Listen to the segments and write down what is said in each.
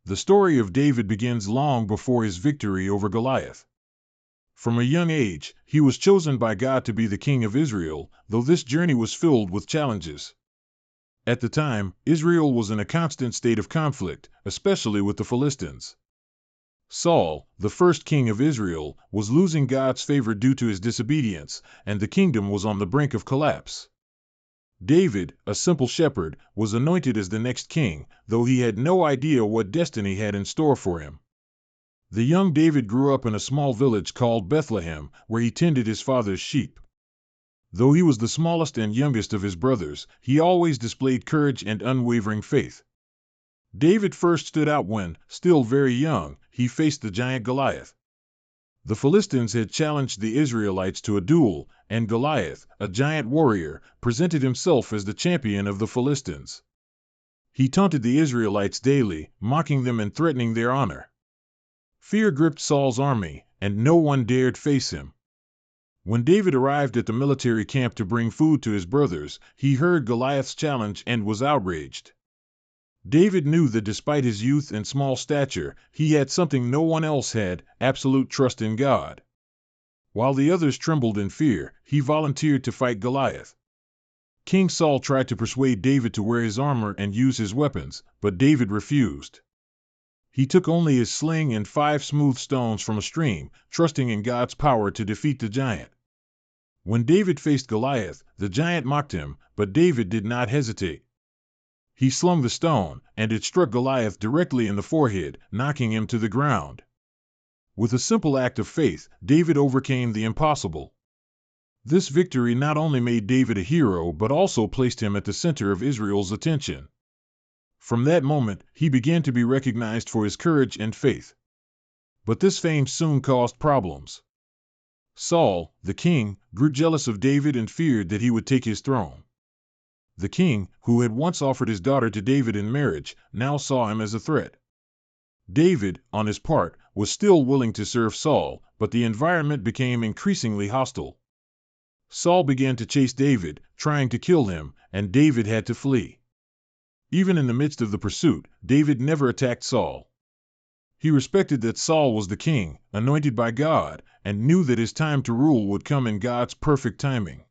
The story of David begins long before his victory over Goliath. From a young age, he was chosen by God to be the king of Israel, though this journey was filled with challenges. At the time, Israel was in a constant state of conflict, especially with the Philistines. Saul, the first king of Israel, was losing God's favor due to his disobedience, and the kingdom was on the brink of collapse. David, a simple shepherd, was anointed as the next king, though he had no idea what destiny had in store for him. The young David grew up in a small village called Bethlehem, where he tended his father's sheep. Though he was the smallest and youngest of his brothers, he always displayed courage and unwavering faith. David first stood out when, still very young, he faced the giant Goliath. The Philistines had challenged the Israelites to a duel, and Goliath, a giant warrior, presented himself as the champion of the Philistines. He taunted the Israelites daily, mocking them and threatening their honor. Fear gripped Saul's army, and no one dared face him. When David arrived at the military camp to bring food to his brothers, he heard Goliath's challenge and was outraged. David knew that despite his youth and small stature, he had something no one else had: absolute trust in God. While the others trembled in fear, he volunteered to fight Goliath. King Saul tried to persuade David to wear his armor and use his weapons, but David refused. He took only his sling and 5 smooth stones from a stream, trusting in God's power to defeat the giant. When David faced Goliath, the giant mocked him, but David did not hesitate. He slung the stone, and it struck Goliath directly in the forehead, knocking him to the ground. With a simple act of faith, David overcame the impossible. This victory not only made David a hero but also placed him at the center of Israel's attention. From that moment, he began to be recognized for his courage and faith. But this fame soon caused problems. Saul, the king, grew jealous of David and feared that he would take his throne. The king, who had once offered his daughter to David in marriage, now saw him as a threat. David, on his part, was still willing to serve Saul, but the environment became increasingly hostile. Saul began to chase David, trying to kill him, and David had to flee. Even in the midst of the pursuit, David never attacked Saul. He respected that Saul was the king, anointed by God, and knew that his time to rule would come in God's perfect timing.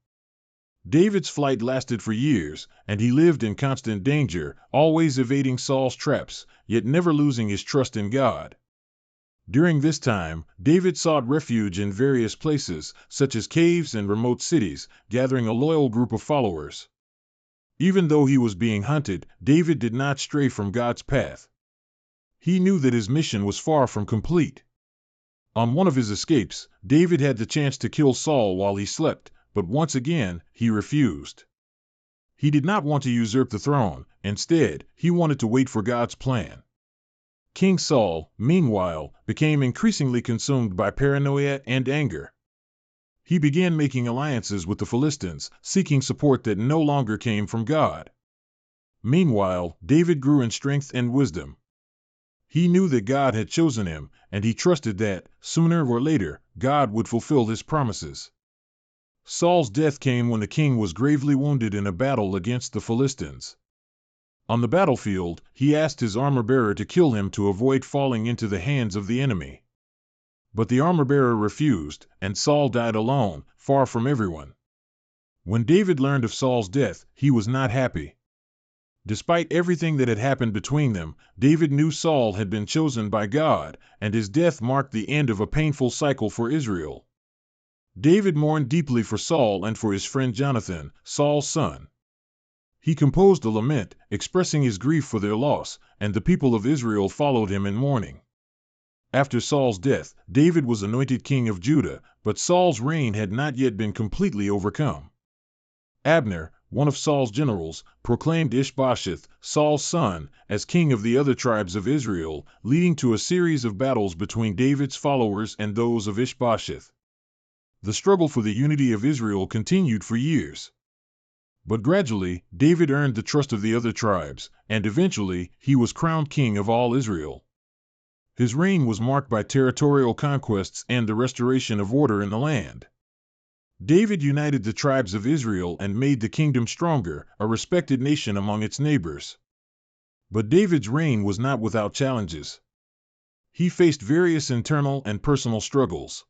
David's flight lasted for years, and he lived in constant danger, always evading Saul's traps, yet never losing his trust in God. During this time, David sought refuge in various places, such as caves and remote cities, gathering a loyal group of followers. Even though he was being hunted, David did not stray from God's path. He knew that his mission was far from complete. On one of his escapes, David had the chance to kill Saul while he slept, but once again, he refused. He did not want to usurp the throne. Instead, he wanted to wait for God's plan. King Saul, meanwhile, became increasingly consumed by paranoia and anger. He began making alliances with the Philistines, seeking support that no longer came from God. Meanwhile, David grew in strength and wisdom. He knew that God had chosen him, and he trusted that, sooner or later, God would fulfill his promises. Saul's death came when the king was gravely wounded in a battle against the Philistines. On the battlefield, he asked his armor-bearer to kill him to avoid falling into the hands of the enemy. But the armor-bearer refused, and Saul died alone, far from everyone. When David learned of Saul's death, he was not happy. Despite everything that had happened between them, David knew Saul had been chosen by God, and his death marked the end of a painful cycle for Israel. David mourned deeply for Saul and for his friend Jonathan, Saul's son. He composed a lament, expressing his grief for their loss, and the people of Israel followed him in mourning. After Saul's death, David was anointed king of Judah, but Saul's reign had not yet been completely overcome. Abner, one of Saul's generals, proclaimed Ishbosheth, Saul's son, as king of the other tribes of Israel, leading to a series of battles between David's followers and those of Ishbosheth. The struggle for the unity of Israel continued for years. But gradually, David earned the trust of the other tribes, and eventually, he was crowned king of all Israel. His reign was marked by territorial conquests and the restoration of order in the land. David united the tribes of Israel and made the kingdom stronger, a respected nation among its neighbors. But David's reign was not without challenges. He faced various internal and personal struggles.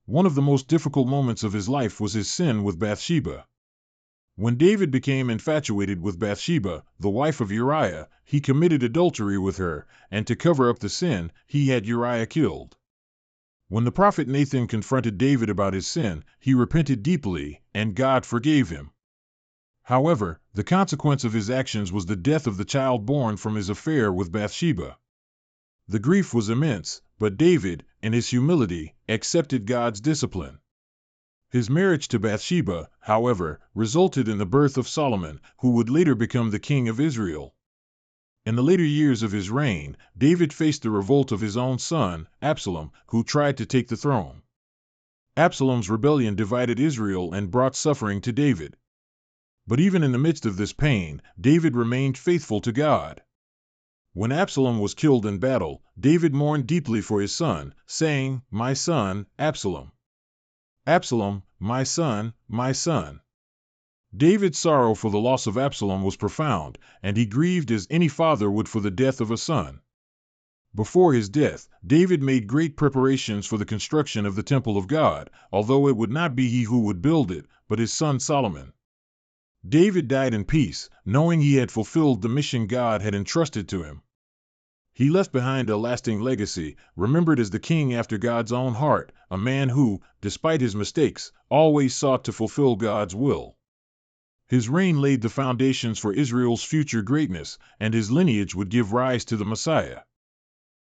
One of the most difficult moments of his life was his sin with Bathsheba. When David became infatuated with Bathsheba, the wife of Uriah, he committed adultery with her, and to cover up the sin, he had Uriah killed. When the prophet Nathan confronted David about his sin, he repented deeply, and God forgave him. However, the consequence of his actions was the death of the child born from his affair with Bathsheba. The grief was immense, but David, in his humility, accepted God's discipline. His marriage to Bathsheba, however, resulted in the birth of Solomon, who would later become the king of Israel. In the later years of his reign, David faced the revolt of his own son, Absalom, who tried to take the throne. Absalom's rebellion divided Israel and brought suffering to David. But even in the midst of this pain, David remained faithful to God. When Absalom was killed in battle, David mourned deeply for his son, saying, "My son, Absalom. Absalom, my son, my son." David's sorrow for the loss of Absalom was profound, and he grieved as any father would for the death of a son. Before his death, David made great preparations for the construction of the temple of God, although it would not be he who would build it, but his son Solomon. David died in peace, knowing he had fulfilled the mission God had entrusted to him. He left behind a lasting legacy, remembered as the king after God's own heart, a man who, despite his mistakes, always sought to fulfill God's will. His reign laid the foundations for Israel's future greatness, and his lineage would give rise to the Messiah.